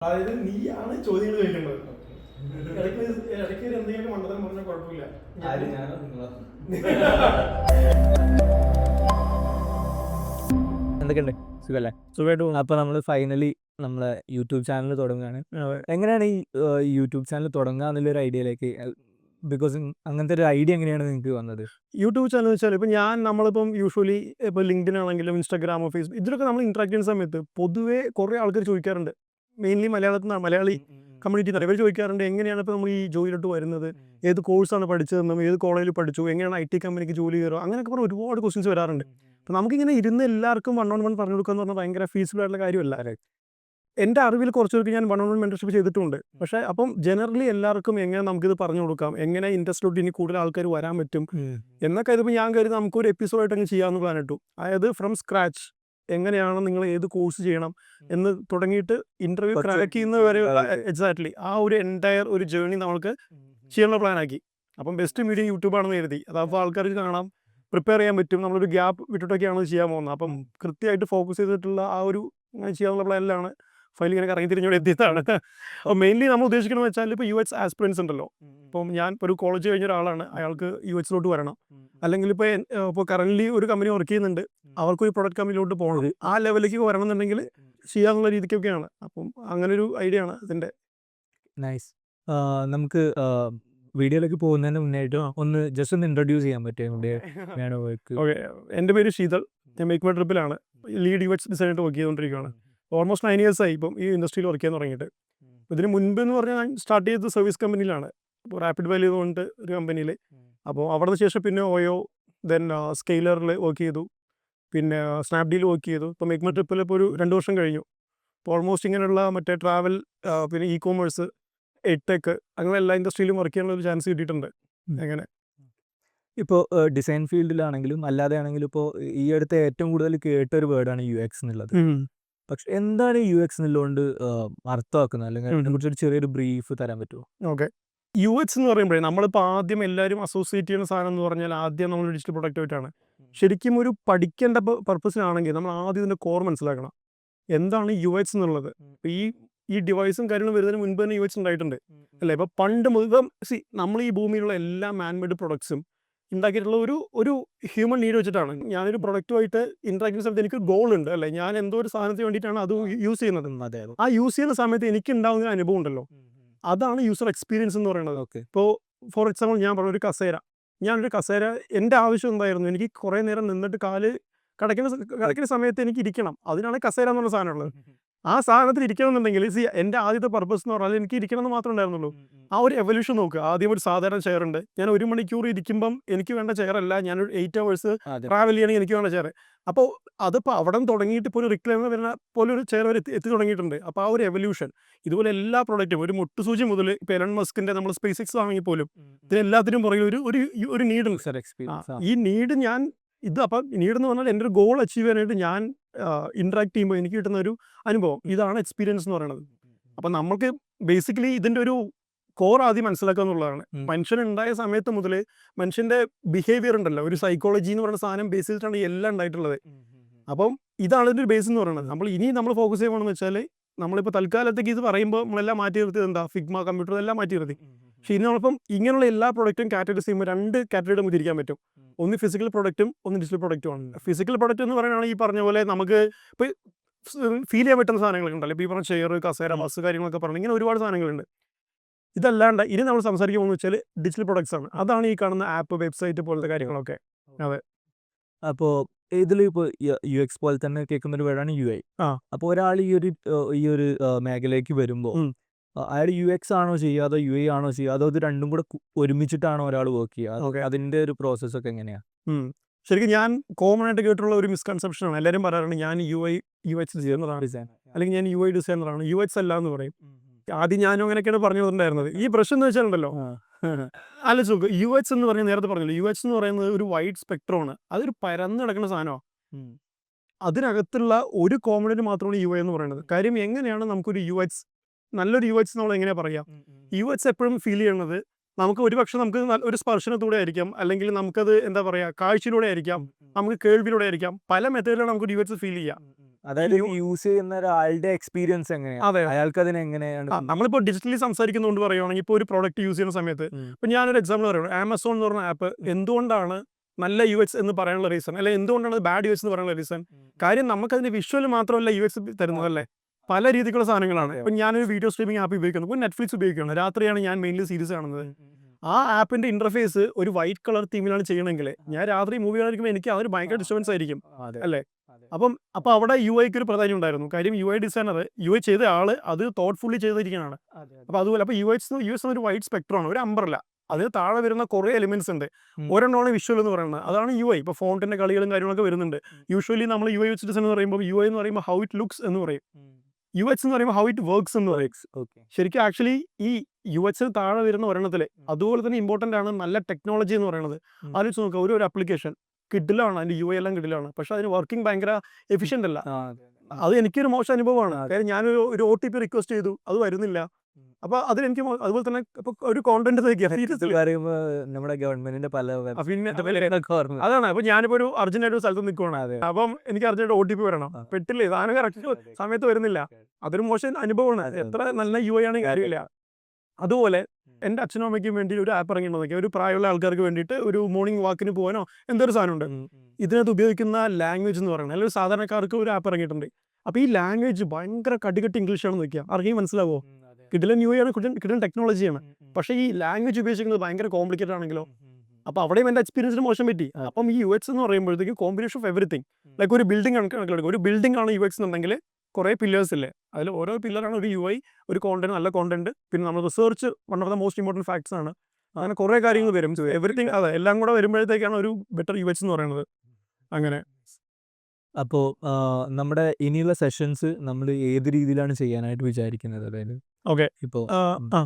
അതായത് നീയാണ് ചോദ്യങ്ങൾ ചോദിക്കേണ്ടത്. ഇടയ്ക്ക് ഇടയ്ക്ക് എന്തെങ്കിലും മണ്ടത്തരം പറഞ്ഞാൽ കുഴപ്പമില്ല. എന്തൊക്കെയുണ്ട്? സുഖല്ലേ? സുഖമായിട്ട് പോകുന്നു. അപ്പോൾ നമ്മൾ ഫൈനലി നമ്മളെ യൂട്യൂബ് ചാനൽ തുടങ്ങുകയാണ്. എങ്ങനെയാണ് ഈ യൂട്യൂബ് ചാനൽ തുടങ്ങുക എന്നുള്ളൊരു ഐഡിയയിലേക്ക്, ബിക്കോസ് അങ്ങനത്തെ ഒരു ഐഡിയ എങ്ങനെയാണ് നിങ്ങൾക്ക് വന്നത്? യൂട്യൂബ് ചാനൽ വെച്ചാൽ ഇപ്പം നമ്മളിപ്പം യൂഷ്വലി ഇപ്പോൾ ലിങ്ക്ഡിൻ ആണെങ്കിലും ഇൻസ്റ്റാഗ്രാമോ ഫേസ്ബുക്ക് ഇതിലൊക്കെ നമ്മൾ ഇൻട്രാക്ട് ചെയ്യുന്ന സമയത്ത് പൊതുവേ കുറേ ആൾക്കാർ ചോദിക്കാറുണ്ട്. മെയിൻലി മലയാളത്തിൽ നിന്നാണ്, മലയാളി കമ്മ്യൂണിറ്റി ഇവർ ചോദിക്കാറുണ്ട് എങ്ങനെയാണ് ഇപ്പോൾ നമ്മൾ ഈ ജോലിയിലോട്ട് വരുന്നത്, ഏത് കോഴ്സാണ് പഠിച്ചതെന്നും ഏത് കോളേജിൽ പഠിച്ചു, എങ്ങനെയാണ് IT കമ്പനിക്ക് ജോലി കയറുക, അങ്ങനെയൊക്കെ പറഞ്ഞ് ഒരുപാട് ക്വസ്റ്റ്യൻസ് വരാറുണ്ട്. അപ്പോൾ നമുക്കിങ്ങനെ ഇരുന്ന് എല്ലാവർക്കും 1-on-1 പറഞ്ഞു കൊടുക്കുക എന്ന് പറഞ്ഞാൽ ഭയങ്കര ഫീസിബിൾ ആയിട്ടുള്ള കാര്യമല്ല. എൻ്റെ അറിവിൽ കുറച്ച് പേർക്ക് ഞാൻ 1-on-1 മെൻറ്റർഷിപ്പ് ചെയ്തിട്ടുണ്ട്. പക്ഷേ അപ്പം ജനറലി എല്ലാവർക്കും എങ്ങനെ നമുക്കിത് പറഞ്ഞു കൊടുക്കാം, എങ്ങനെ ഇൻട്രസ്റ്റോട്ട് ഇനി കൂടുതൽ ആൾക്കാർ വരാൻ പറ്റും എന്നൊക്കെ ഇതിപ്പോൾ ഞാൻ കരുതി നമുക്കൊരു എപ്പിസോഡായിട്ട് അങ്ങ് ചെയ്യാമെന്ന് പ്ലാൻ ഇട്ടു. അതായത് ഫ്രം സ്ക്രാച്ച് എങ്ങനെയാണ് നിങ്ങൾ ഏത് കോഴ്സ് ചെയ്യണം എന്ന് തുടങ്ങിയിട്ട് ഇൻ്റർവ്യൂ ക്രാക്ക് ചെയ്യുന്ന വരെ എക്സാക്ട്ലി ആ ഒരു എൻറ്റയർ ഒരു ജേർണി നമുക്ക് ചെയ്യാനുള്ള പ്ലാനാക്കി. അപ്പം ബെസ്റ്റ് മീഡിയം യൂട്യൂബാണെന്ന് കരുതി. അതപ്പോൾ ആൾക്കാർക്ക് കാണാം, പ്രിപ്പയർ ചെയ്യാൻ പറ്റും. നമ്മളൊരു ഗ്യാപ്പ് വിട്ടിട്ടൊക്കെയാണ് ചെയ്യാൻ പോകുന്നത്. അപ്പം കൃത്യമായിട്ട് ഫോക്കസ് ചെയ്തിട്ടുള്ള ആ ഒരു അങ്ങനെ ചെയ്യാനുള്ള പ്ലാനിലാണ് ഫയൽ ഇങ്ങനെ കറങ്ങി തിരിഞ്ഞോടെ എത്തിയതാണ്. അപ്പോൾ മെയിൻലി നമ്മൾ ഉദ്ദേശിക്കുന്നത് വെച്ചാൽ ഇപ്പോൾ UX ആസ്പിറൻസ് ഉണ്ടല്ലോ. ഇപ്പം ഞാൻ ഒരു കോളേജ് കഴിഞ്ഞ ഒരാളാണ്, അയാൾക്ക് UXലോട്ട് വരണം, അല്ലെങ്കിൽ ഇപ്പോൾ കറൻ്റ്ലി ഒരു കമ്പനി വർക്ക് ചെയ്യുന്നുണ്ട്, അവർക്കൊരു പ്രൊഡക്റ്റ് കമ്പനിയിലോട്ട് പോകണത് ആ ലെവലിലേക്ക് വരണം എന്നുണ്ടെങ്കിൽ ചെയ്യാനുള്ള രീതിക്കൊക്കെയാണ്. അപ്പം അങ്ങനൊരു ഐഡിയ ആണ് ഇതിൻ്റെ. നൈസ്. നമുക്ക് വീഡിയോയിലേക്ക് പോകുന്നതിന് മുന്നായിട്ട് ഒന്ന് ജസ്റ്റ് ഒന്ന് ഇൻട്രൊഡ്യൂസ് ചെയ്യാൻ പറ്റുമോ? ഓക്കെ, എൻ്റെ പേര് ശീതൾ. ഞാൻ മേക്ക് മൈ ട്രിപ്പിലാണ് ലീഡ് UX ഡിസൈനായിട്ട് വർക്ക് ചെയ്തുകൊണ്ടിരിക്കുകയാണ്. ഓൾമോസ്റ്റ് 9 years ആയി ഇപ്പം ഈ ഇൻഡസ്ട്രിയിൽ വർക്ക് ചെയ്യാൻ തുടങ്ങിയിട്ട്. ഇതിന് മുൻപ് എന്ന് പറഞ്ഞാൽ ഞാൻ സ്റ്റാർട്ട് ചെയ്തത് സർവീസ് കമ്പനിയിലാണ്, ഇപ്പോൾ റാപ്പിഡ് വാല്യൂ എന്ന് പറഞ്ഞിട്ട് ഒരു കമ്പനിയിൽ. അപ്പോൾ അവിടെ ശേഷം പിന്നെ ഓയോ, ദെൻ സ്കെയിലറിൽ വർക്ക് ചെയ്തു, പിന്നെ സ്നാപ്ഡീൽ വർക്ക് ചെയ്തു. ഇപ്പോൾ മേക്ക് മൈ ട്രിപ്പിൽ ഇപ്പോൾ ഒരു 2 വർഷം കഴിഞ്ഞു. ഇപ്പോൾ ഓൾമോസ്റ്റ് ഇങ്ങനെയുള്ള മറ്റേ ട്രാവൽ, പിന്നെ ഇ-കോമേഴ്സ്, എഡ്ടെക്, അങ്ങനെ എല്ലാ ഇൻഡസ്ട്രിയിലും വർക്ക് ചെയ്യാനുള്ള ഒരു ചാൻസ് കിട്ടിയിട്ടുണ്ട്. എങ്ങനെ ഇപ്പോൾ ഡിസൈൻ ഫീൽഡിലാണെങ്കിലും അല്ലാതെ ആണെങ്കിലും ഇപ്പോൾ ഈ അടുത്ത് ഏറ്റവും കൂടുതൽ കേട്ടൊരു വേർഡാണ് UX എന്നുള്ളത്. പക്ഷെ എന്താണ് UX എന്നുള്ളതുകൊണ്ട് അർത്ഥമാക്കുന്നത്, അല്ലെങ്കിൽ അതിനെക്കുറിച്ച് ഒരു ചെറിയൊരു ബ്രീഫ് തരാൻ പറ്റുമോ? ഓക്കെ, UX എന്ന് പറയുമ്പോഴേ നമ്മളിപ്പോൾ ആദ്യം എല്ലാവരും അസോസിയേറ്റ് ചെയ്യുന്ന സാധനം എന്ന് പറഞ്ഞാൽ ആദ്യം നമ്മൾ ഡിജിറ്റൽ പ്രൊഡക്റ്റായിട്ടാണ്. ശരിക്കും ഒരു പഠിക്കേണ്ട പർപ്പസിനാണെങ്കിൽ നമ്മൾ ആദ്യം ഇതിൻ്റെ കോർ മനസ്സിലാക്കണം, എന്താണ് UX എന്നുള്ളത്. ഇപ്പോൾ ഈ ഡിവൈസും കാര്യങ്ങളും വരുന്നതിന് മുൻപ് തന്നെ UX ഉണ്ടായിട്ടുണ്ട് അല്ലേ. ഇപ്പോൾ പണ്ട് മുതൽ നമ്മൾ ഈ ഭൂമിയിലുള്ള എല്ലാ മാൻമെയ്ഡ് പ്രൊഡക്ട്സും ഉണ്ടാക്കിയിട്ടുള്ള ഒരു ഹ്യൂമൻ നീഡ് വെച്ചിട്ടാണ്. ഞാനൊരു പ്രൊഡക്റ്റുമായിട്ട് ഇൻട്രാക്ട് ചെയ്യുന്ന സമയത്ത് എനിക്ക് ഗോൾ ഉണ്ട് അല്ലേ, ഞാൻ എന്തോ ഒരു സാധനത്തിന് വേണ്ടിയിട്ടാണ് അത് യൂസ് ചെയ്യുന്നത്. അതെ. ആ യൂസ് ചെയ്യുന്ന സമയത്ത് എനിക്ക് ഉണ്ടാകുന്ന അനുഭവം ഉണ്ടല്ലോ, അതാണ് യൂസർ എക്സ്പീരിയൻസ് എന്ന് പറയുന്നത്. ഓക്കെ. ഇപ്പോൾ ഫോർ എക്സാമ്പിൾ ഞാൻ പറഞ്ഞ ഒരു കസേര, ഞാനൊരു കസേര, എൻ്റെ ആവശ്യം എന്തായിരുന്നു, എനിക്ക് കുറേ നേരം നിന്നിട്ട് കാല് കിടക്കുന്ന സമയത്ത് എനിക്ക് ഇരിക്കണം, അതിനാണ് കസേര എന്നുള്ള സാധനം ഉള്ളത്. ആ സാധനത്തിൽ ഇരിക്കണം എന്നുണ്ടെങ്കിൽ എൻ്റെ ആദ്യത്തെ പർപ്പസ് എന്ന് പറഞ്ഞാൽ എനിക്ക് ഇരിക്കണം എന്ന് മാത്രമേ ഉണ്ടായിരുന്നുള്ളൂ. ആ ഒരു എവല്യൂഷൻ നോക്കുക. ആദ്യം ഒരു സാധാരണ ചെയർ ഉണ്ട്, ഞാൻ 1 മണിക്കൂർ ഇരിക്കുമ്പം എനിക്ക് വേണ്ട ചെയറല്ല, ഞാനൊരു 8 hours ട്രാവൽ ചെയ്യണമെങ്കിൽ എനിക്ക് വേണ്ട ചെയർ. അപ്പോൾ അതിപ്പോൾ അവിടെ തുടങ്ങിയിട്ട് ഇപ്പോൾ ഒരു റിക്ലൈമർ വരുന്ന പോലെ ഒരു ചെയർ വരെ എത്തി തുടങ്ങിയിട്ടുണ്ട്. അപ്പോൾ ആ ഒരു എവല്യൂഷൻ ഇതുപോലെ എല്ലാ പ്രോഡക്റ്റും, ഒരു മുട്ടുസൂചി മുതൽ ഇപ്പോൾ എലൺ മസ്കിൻ്റെ നമ്മൾ SpaceX ആണെങ്കിൽ പോലും ഇതിനെല്ലാത്തിനും പുറകിൽ ഒരു നീഡ് ഉണ്ട്. ഈ നീഡ് അപ്പം നീഡ് എന്ന് പറഞ്ഞാൽ എൻ്റെ ഒരു ഗോൾ അച്ചീവ് ചെയ്യാനായിട്ട് ഞാൻ ഇൻട്രാക്ട് ചെയ്യുമ്പോൾ എനിക്ക് കിട്ടുന്ന ഒരു അനുഭവം, ഇതാണ് എക്സ്പീരിയൻസ് എന്ന് പറയുന്നത്. അപ്പം നമുക്ക് ബേസിക്കലി ഇതിൻ്റെ ഒരു കോർ ആദ്യം മനസ്സിലാക്കുക എന്നുള്ളതാണ്. മനുഷ്യനുണ്ടായ സമയത്ത് മുതൽ മനുഷ്യൻ്റെ ബിഹേവിയർ ഉണ്ടല്ലോ, ഒരു സൈക്കോളജി എന്ന് പറയുന്ന സാധനം ബേസ് ചെയ്തിട്ടാണ് എല്ലാം ഉണ്ടായിട്ടുള്ളത്. അപ്പം ഇതാണ് ഇതിൻ്റെ ബേസ് എന്ന് പറയുന്നത്. നമ്മൾ ഫോക്കസ് ചെയ്യണമെന്ന് വെച്ചാൽ, നമ്മളിപ്പോൾ തൽക്കാലത്തേക്ക് ഇത് പറയുമ്പോൾ നമ്മളെല്ലാം മാറ്റി നിർത്തിയത് എന്താ, ഫിഗ്മ, കമ്പ്യൂട്ടർ, എല്ലാം മാറ്റി നിർത്തി. പക്ഷേ ഇതിനോടൊപ്പം ഇങ്ങനെയുള്ള എല്ലാ പ്രൊഡക്റ്റും കാറ്റഗറൈസ് ചെയ്യുമ്പോൾ 2 കാറ്റഗറിയുടെ നമുക്ക് തിരിക്കാൻ പറ്റും. ഒന്ന് ഫിസിക്കൽ പ്രൊഡക്റ്റും ഒന്ന് ഡിജിറ്റൽ പ്രൊഡക്റ്റുമാണ്. ഫിസിക്കൽ പ്രൊഡക്റ്റ് എന്ന് പറയുകയാണെങ്കിൽ ഈ പറഞ്ഞ പോലെ നമുക്ക് ഇപ്പോൾ ഫീൽ ചെയ്യാൻ പറ്റുന്ന സാധനങ്ങളൊക്കെ ഉണ്ടല്ലോ, ഇപ്പോൾ ഈ പറഞ്ഞ ചെയർ, കസേര, ബസ്, കാര്യങ്ങളൊക്കെ പറഞ്ഞു, ഇങ്ങനെ ഒരുപാട് സാധനങ്ങളുണ്ട്. ഇതല്ലാണ്ട് ഇനി നമ്മൾ സംസാരിക്കുമ്പോൾ വെച്ചാൽ ഡിജിറ്റൽ പ്രൊഡക്ട്സ് ആണ്. അതാണ് ഈ കാണുന്ന ആപ്പ്, വെബ്സൈറ്റ് പോലത്തെ കാര്യങ്ങളൊക്കെ. അതെ. അപ്പോൾ ഇതിൽ ഇപ്പോൾ UX പോലെ തന്നെ കേൾക്കുന്ന ഒരു വേർഡാണ് UI. അപ്പോൾ ഒരാൾ ഈ ഒരു മേഖലയിലേക്ക് വരുമ്പോൾ അയാൾ UX ആണോ ചെയ്യുക, അതോ UI ആണോ ചെയ്യുക, അതോ ഇത് രണ്ടും കൂടെ ഒരുമിച്ചിട്ടാണോ ഒരാൾ വർക്ക് ചെയ്യുക? അതിൻ്റെ ഒരു പ്രോസസ്സൊക്കെ എങ്ങനെയാണ്? ശരിക്കും ഞാൻ കോമൺ ആയിട്ട് കേട്ടിട്ടുള്ള ഒരു മിസ്കൺസെപ്ഷനാണ്. എല്ലാവരും പറയാറുണ്ട് ഞാൻ UX ഡിസൈനറാണ്, അല്ലെങ്കിൽ ഞാൻ UI ഡിസൈനറാണ്, UX അല്ല എന്ന് പറയും. ആദ്യം ഞാനും അങ്ങനെയൊക്കെയാണ് പറഞ്ഞു തന്നിട്ടുണ്ടായിരുന്നത്. ഈ പ്രശ്നം എന്ന് വെച്ചാലുണ്ടല്ലോ, ആലോചിച്ച് നോക്ക്, UX എന്ന് പറഞ്ഞാൽ നേരത്തെ പറഞ്ഞല്ലോ, UX എന്ന് പറയുന്നത് ഒരു വൈഡ് സ്പെക്ട്രമാണ്, അതൊരു പരന്ന് കിടക്കുന്ന സാധനമാണ്. അതിനകത്തുള്ള ഒരു കോമ്പണന്റ് മാത്രമാണ് UI എന്ന് പറയുന്നത്. കാര്യം എങ്ങനെയാണ് നമുക്കൊരു നല്ലൊരു UX നമ്മൾ എങ്ങനെയാണ് പറയാം? UX എപ്പോഴും ഫീൽ ചെയ്യുന്നത് നമുക്ക് ഒരുപക്ഷെ നമുക്ക് ഒരു സ്പർശനത്തൂടെ ആയിരിക്കാം, അല്ലെങ്കിൽ നമുക്കത് എന്താ പറയുക, കാഴ്ചയിലൂടെ ആയിരിക്കാം, നമുക്ക് കേൾവിയിലൂടെ ആയിരിക്കാം, പല മെത്തേഡിലാണ് നമുക്ക് UX ഫീൽ ചെയ്യാം. അതായത് യൂസ് ചെയ്യുന്ന ഒരാളുടെ എക്സ്പീരിയൻസ് എങ്ങനെയാണ്, അതെ അയാൾക്ക് അതിന് എങ്ങനെയാണ് നമ്മളിപ്പോൾ ഡിജിറ്റലി സംസാരിക്കുന്നതുകൊണ്ട് പറയുവാണെങ്കിൽ ഇപ്പോൾ ഒരു പ്രോഡക്റ്റ് യൂസ് ചെയ്യുന്ന സമയത്ത് ഇപ്പം ഞാനൊരു എക്സാമ്പിൾ പറയുന്നത് ആമസോൺ എന്ന് പറഞ്ഞ ആപ്പ് എന്തുകൊണ്ടാണ് നല്ല യു എക്സ് എന്ന് പറയാനുള്ള റീസൺ അല്ലെ എന്തുകൊണ്ടാണ് ബാഡ് യു എക്സ് എന്ന് പറയാനുള്ള റീസൺ കാര്യം നമുക്കതിന്റെ വിഷ്വൽ മാത്രമല്ല യു എക്സ് തരുന്നതല്ലേ പല രീതിക്കുള്ള സാധനങ്ങളാണ്. ഇപ്പം ഞാനൊരു വീഡിയോ സ്ട്രീമിംഗ് ആപ്പ് ഉപയോഗിക്കുന്നു, ഇപ്പോൾ നെറ്റ്ഫ്ലിക്സ് ഉപയോഗിക്കുകയാണ്, രാത്രിയാണ് ഞാൻ മെയിൻലി സീരീസ് കാണുന്നത്. ആ ആപ്പിന്റെ ഇന്റർഫേസ് ഒരു വൈറ്റ് കളർ തീമിലാണ് ചെയ്യണമെങ്കിൽ ഞാൻ രാത്രി മൂവി കാണുമ്പോൾ എനിക്ക് അതൊരു ഭയങ്കര ഡിസ്റ്റർബൻസ് ആയിരിക്കും അല്ലേ. അപ്പം അവിടെ യു ഐക്ക് ഒരു പ്രാധാന്യം ഉണ്ടായിരുന്നു. കാര്യം U I designer U I ചെയ്ത ആള് അത് തോട്ട്ഫുള്ളി ചെയ്തിരിക്കുന്നതാണ്. അപ്പോൾ അതുപോലെ അപ്പോൾ യു എസ് ഒരു വൈറ്റ് സ്പെക്ട്രമാണ്, ഒരു അംബ്രല്ല. അതിന് താഴെ വരുന്ന കുറേ എലിമെന്റ്സ് ഉണ്ട്. ഒരെണ്ണമാണ് വിഷ്വൽ എന്ന് പറയുന്നത്, അതാണ് യു ഐ. ഇപ്പോൾ ഫോണ്ടിന്റെ കളികളും കാര്യങ്ങളൊക്കെ വരുന്നുണ്ട്. യൂഷ്വലി നമ്മൾ യു ഐ വെച്ച് ഡിസൈൻ എന്ന് പറയുമ്പോൾ യു ഐ എന്ന് പറയുമ്പോൾ ഹൗ ഇറ്റ് ലുക്സ് എന്ന് പറയും, യു എക്സ് എന്ന് പറയുമ്പോൾ ഹൗ ഇറ്റ് വർക്ക്സ് എന്ന് പറയും. ശരിക്കും ആക്ച്വലി ഈ യു എക്സിന് താഴെ വരുന്ന ഒരെണ്ണത്തിൽ അതുപോലെ തന്നെ ഇമ്പോർട്ടൻ്റ് ആണ് നല്ല ടെക്നോളജി എന്ന് പറയുന്നത്. ആലോചിച്ച് നോക്കുക, ഒരു ആപ്ലിക്കേഷൻ കിഡിലാണ്, അതിന്റെ യു ഐ എല്ലാം കിഡിലാണ്, പക്ഷെ അതിന് വർക്കിംഗ് ഭയങ്കര എഫിഷ്യന്റ് അല്ല. അത് എനിക്കൊരു മോശം അനുഭവമാണ്. കാര്യം ഞാനൊരു OTP റിക്വസ്റ്റ് ചെയ്തു, അത് വരുന്നില്ല. അപ്പൊ അതിലെനിക്ക് അതുപോലെ തന്നെ ഒരു കോണ്ടന്റ് നമ്മുടെ ഗവൺമെന്റിന്റെ പല അതാണ്. അപ്പൊ ഞാനിപ്പോ ഒരു അർജന്റായിട്ട് സ്ഥലത്ത് നിൽക്കുവാണ്, അപ്പം എനിക്ക് അർജന്റ് OTP വരണം, പെട്ടില്ലേ, സാധനം കറക്റ്റ് സമയത്ത് വരുന്നില്ല. അതൊരു മോശം അനുഭവമാണ്. എത്ര നല്ല യു ഐ ആണെങ്കിൽ കാര്യമില്ല. അതുപോലെ എൻ്റെ അച്ഛനും അമ്മയ്ക്കും വേണ്ടി ഒരു ആപ്പ് ഇറങ്ങിയിട്ടുണ്ടെങ്കിൽ ഒരു പ്രായമുള്ള ആൾക്കാർക്ക് വേണ്ടിയിട്ട് ഒരു മോർണിംഗ് വാക്കിന് പോകാനോ എന്തൊരു സാധനമുണ്ട്, ഇതിനകത്ത് ഉപയോഗിക്കുന്ന ലാംഗ്വേജ് എന്ന് പറയുന്നത് അല്ലെങ്കിൽ സാധാരണക്കാർക്ക് ഒരു ആപ്പ് ഇറങ്ങിയിട്ടുണ്ട്. അപ്പോൾ ഈ ലാംഗ്വേജ് ഭയങ്കര കടികെട്ടി ഇംഗ്ലീഷാണെന്ന് വെക്കുക, ആർക്കും മനസ്സിലാവോ? കിടിലൻ യു ആണ്, കിടിലൻ ടെക്നോളജിയാണ്, പക്ഷേ ഈ ലാംഗ്വേജ് ഉപയോഗിക്കുന്നത് ഭയങ്കര കോംപ്ലിക്കേറ്റഡ് ആണെങ്കിലോ? അപ്പോൾ അവിടെയും എൻ്റെ എക്സ്പീരിയൻസിന് മോശം പറ്റി. അപ്പം ഈ യു എക്സ് എന്ന് പറയുമ്പോഴത്തേക്ക് കോമ്പിനേഷൻ ഓഫ് എവറിത്തിങ്. ലൈക്ക് ഒരു ബിൽഡിംഗ് കണക്കിലെടുക്കുക, ഒരു ബിൽഡിംഗ് ആണ് യു എക്സ് എന്നുണ്ടെങ്കിൽ കുറേ പില്ലേഴ്സ് ഇല്ലേ, അതിൽ ഓരോ പില്ലറാണ് ഒരു യു ഐ, ഒരു കോണ്ടന്റ്, നല്ല കോണ്ടന്റ്, പിന്നെ നമ്മൾ research one of the most important facts ആണ്. അങ്ങനെ കുറേ കാര്യങ്ങൾ വരും, എവറിത്തിങ്. അതെ, എല്ലാം കൂടെ വരുമ്പോഴത്തേക്കാണ് ഒരു ബെറ്റർ യു എക്സ് എന്ന് പറയുന്നത്. അങ്ങനെ അപ്പോൾ നമ്മുടെ ഇനിയുള്ള സെഷൻസ് നമ്മൾ ഏത് രീതിയിലാണ് ചെയ്യാനായിട്ട് വിചാരിക്കുന്നത്? അതായത് ഇപ്പോൾ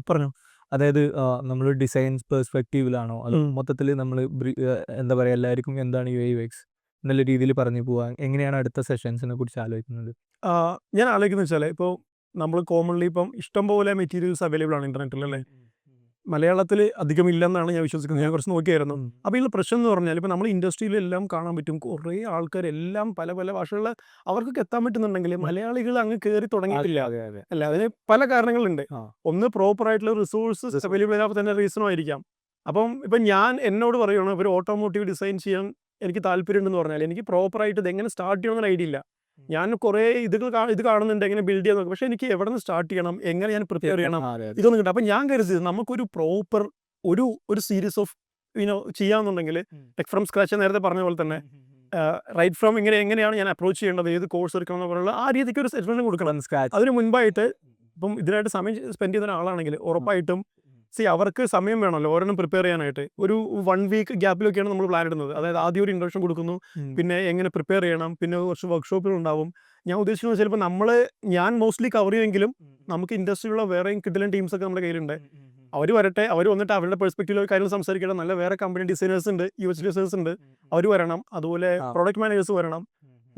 പറഞ്ഞു, അതായത് നമ്മൾ ഡിസൈൻ പെർസ്പെക്റ്റീവിലാണോ, അത് മൊത്തത്തിൽ നമ്മൾ എന്താ പറയുക, എല്ലാവർക്കും എന്താണ് UX എന്നുള്ള രീതിയിൽ പറഞ്ഞു പോവാൻ എങ്ങനെയാണ് അടുത്ത സെഷൻസിനെ കുറിച്ച് ആലോചിക്കുന്നത്? ഞാൻ ആലോചിക്കുന്നത് വെച്ചാൽ ഇപ്പോൾ നമ്മൾ കോമൺലി ഇപ്പം ഇഷ്ടംപോലെ മെറ്റീരിയൽസ് അവൈലബിൾ ആണ് ഇന്റർനെറ്റിൽ അല്ലേ. മലയാളത്തിൽ അധികം ഇല്ലെന്നാണ് ഞാൻ വിശ്വസിക്കുന്നത്. ഞാൻ കുറച്ച് നോക്കിയായിരുന്നു. അപ്പോൾ ഇതിൽ പ്രശ്നം എന്ന് പറഞ്ഞാൽ ഇപ്പോൾ നമ്മൾ ഇൻഡസ്ട്രിയിലെല്ലാം കാണാൻ പറ്റും, കുറേ ആൾക്കാരെല്ലാം പല പല ഭാഷകളിൽ അവർക്കൊക്കെ എത്താൻ പറ്റുന്നുണ്ടെങ്കിൽ മലയാളികൾ അങ്ങ് കയറി തുടങ്ങിയിട്ടില്ല അല്ല. അതിന് പല കാരണങ്ങളുണ്ട്. ഒന്ന് പ്രോപ്പർ ആയിട്ടുള്ള റിസോഴ്സസ് അവൈലബിൾ ചെയ്യാത്ത തന്നെ റീസണും ആയിരിക്കാം. ഇപ്പം ഞാൻ എന്നോട് പറയുകയാണ് ഒരു ഓട്ടോമോട്ടീവ് ഡിസൈൻ ചെയ്യാൻ എനിക്ക് താല്പര്യമുണ്ടെന്ന് പറഞ്ഞാൽ എനിക്ക് പ്രോപ്പറായിട്ട് ഇത് എങ്ങനെ സ്റ്റാർട്ട് ചെയ്യണമെന്ന് ഐഡിയ ഇല്ല. ഞാൻ കുറേ ഇത് കാണുന്നുണ്ട്, എങ്ങനെ ബിൽഡ് ചെയ്യാൻ നോക്കും, പക്ഷേ എനിക്ക് എവിടെ നിന്ന് സ്റ്റാർട്ട് ചെയ്യണം, എങ്ങനെ ഞാൻ പ്രിപ്പയർ ചെയ്യണം, ഇതൊന്നും കിട്ടും. അപ്പം ഞാൻ കരുതിയത് നമുക്കൊരു പ്രോപ്പർ ഒരു സീരീസ് ഓഫ് ചെയ്യാമെന്നുണ്ടെങ്കിൽ ടെക് ഫ്രം സ്ക്രാച്ച് നേരത്തെ പറഞ്ഞ പോലെ തന്നെ റൈറ്റ് ഫ്രം എങ്ങനെയാണ് ഞാൻ അപ്രോച്ച് ചെയ്യേണ്ടത്, ഏത് കോഴ്സ് എടുക്കണം എന്ന് പറയുന്നത് ആ രീതിക്ക് ഒരു സെഷൻ കൊടുക്കണം. അതിന് മുൻപായിട്ട് ഇപ്പം ഇതിനായിട്ട് സമയം സ്പെൻഡ് ചെയ്യുന്ന ഒരാളാണെങ്കിൽ ഉറപ്പായിട്ടും അവർക്ക് സമയം വേണമല്ലോ ഓരോന്നും പ്രിപ്പയർ ചെയ്യാനായിട്ട്. ഒരു 1 വീക്ക് ഗ്യാപ്പിലൊക്കെയാണ് നമ്മൾ പ്ലാൻ ഇടുന്നത്. അതായത് ആദ്യം ഒരു ഇൻട്രൊഡക്ഷൻ കൊടുക്കുന്നു, പിന്നെ എങ്ങനെ പ്രിപ്പയർ ചെയ്യണം, പിന്നെ കുറച്ച് വർക്ക്ഷോപ്പുകൾ ഉണ്ടാവും. ഞാൻ ഉദ്ദേശിക്കുന്നത് ചിലപ്പോൾ ഞാൻ മോസ്റ്റ്ലി കവർ ചെയ്യുമെങ്കിലും നമുക്ക് ഇൻഡസ്ട്രിയിലുള്ള വേറെയും കിഡിലൻ ടീംസൊക്കെ നമ്മുടെ കയ്യിലുണ്ട്. അവർ വരട്ടെ, അവർ വന്നിട്ട് അവരുടെ പെർസ്പെക്റ്റീവിൽ കാര്യങ്ങൾ സംസാരിക്കണം. നല്ല വേറെ കമ്പനി ഡിസൈനേഴ്സ് ഉണ്ട്, UX ഡിസൈനേഴ്സ് ഉണ്ട്, അവർ വരണം. അതുപോലെ പ്രോഡക്റ്റ് മാനേജേഴ്സ് വരണം,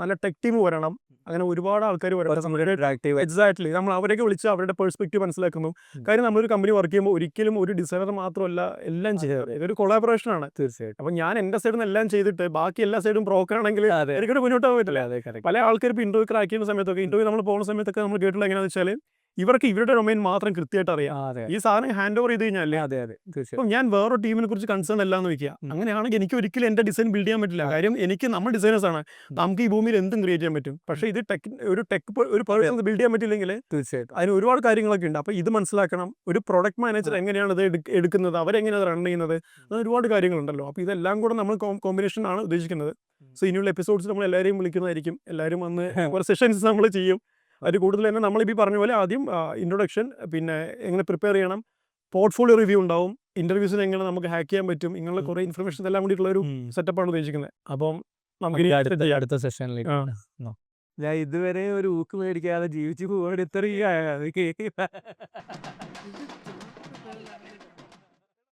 നല്ല ടെക് ടീം വരണം. അങ്ങനെ ഒരുപാട് ആൾക്കാർ വരണം. എക്സാക്ട്ലി, നമ്മൾ അവരെയൊക്കെ വിളിച്ച് അവരുടെ പെർസ്പെക്റ്റീവ് മനസ്സിലാക്കുന്നു. കാര്യം നമ്മളൊരു കമ്പനി വർക്ക് ചെയ്യുമ്പോൾ ഒരിക്കലും ഒരു ഡിസൈനർ മാത്രമല്ല എല്ലാം ചെയ്യാറ്, ഇതൊരു കൊളാബറേഷൻ ആണ്. തീർച്ചയായിട്ടും. അപ്പം ഞാൻ എൻ്റെ സൈഡിൽ നിന്ന് എല്ലാം ചെയ്തിട്ട് ബാക്കി എല്ലാ സൈഡും ബ്രോക്കറാണെങ്കിൽ എനിക്കൊരു മുന്നോട്ട് പോകാൻ പറ്റില്ല. പല ആൾക്കാർ ഇപ്പോൾ ഇന്റർവ്യൂ ക്രാക്ക് ചെയ്യുന്ന സമയത്തൊക്കെ, ഇന്റർവ്യൂ നമ്മൾ പോകുന്ന സമയത്തൊക്കെ നമ്മൾ കേട്ടില്ല എങ്ങനെയാണെന്ന് വെച്ചാൽ ഇവർക്ക് ഇവരുടെ ഡൊമൈൻ മാത്രം കൃത്യമായിട്ട് അറിയാം. ഈ സാധനം ഹാൻഡ് ഓവർ ചെയ്ത് കഴിഞ്ഞാൽ അപ്പം ഞാൻ വേറൊരു ടീമിനെ കുറിച്ച് കൺസേൺ അല്ലാന്ന് വെക്കുക. അങ്ങനെയാണെങ്കിൽ എനിക്ക് ഒരിക്കലും എൻ്റെ ഡിസൈൻ ബിൽഡ് ചെയ്യാൻ പറ്റില്ല. കാര്യം നമ്മൾ ഡിസൈനേഴ്സ് ആണ്, നമുക്ക് ഈ ഭൂമിയിൽ എന്തും ക്രിയേറ്റ് ചെയ്യാൻ പറ്റും. പക്ഷേ ഇത് ഒരു പേഴ്സൺ ബിൽഡ് ചെയ്യാൻ പറ്റില്ലെങ്കിൽ തീർച്ചയായിട്ടും അതിന് ഒരുപാട് കാര്യങ്ങളൊക്കെ ഉണ്ട്. അപ്പോൾ ഇത് മനസ്സിലാക്കണം. ഒരു പ്രൊഡക്റ്റ് മാനേജർ എങ്ങനെയാണ് ഇത് എടുക്കുന്നത്, അവരെങ്ങനെയാണ് റൺ ചെയ്യുന്നത്, അങ്ങനെ ഒരുപാട് കാര്യങ്ങളുണ്ടല്ലോ. അപ്പോൾ ഇതെല്ലാം കൂടെ നമ്മൾ കോമ്പിനേഷൻ ആണ് ഉദ്ദേശിക്കുന്നത്. ഇനിയുള്ള എപ്പിസോഡ്സ് നമ്മൾ എല്ലാവരെയും വിളിക്കുന്നതായിരിക്കും. എല്ലാവരും വന്ന് കുറേ സെഷൻസ് നമ്മൾ ചെയ്യും. അതിൽ കൂടുതൽ തന്നെ നമ്മളിപ്പോൾ പറഞ്ഞ പോലെ ആദ്യം ഇൻട്രൊഡക്ഷൻ, പിന്നെ എങ്ങനെ പ്രിപ്പയർ ചെയ്യണം, പോർട്ട്ഫോളിയോ റിവ്യൂ ഉണ്ടാവും, ഇന്റർവ്യൂസിന് എങ്ങനെ നമുക്ക് ഹാക്ക് ചെയ്യാൻ പറ്റും, ഇങ്ങനെയുള്ള കുറേ ഇൻഫർമേഷൻ എല്ലാം കൂടിയിട്ടുള്ള ഒരു സെറ്റപ്പാണ് ഉദ്ദേശിക്കുന്നത്. അപ്പം നമുക്ക് അടുത്ത സെഷനിലേക്ക് ഞാൻ ഇതുവരെ ഒരു ഊക്ക് മേടിക്കാതെ ജീവിച്ചു പോകാൻ ഇത്രയും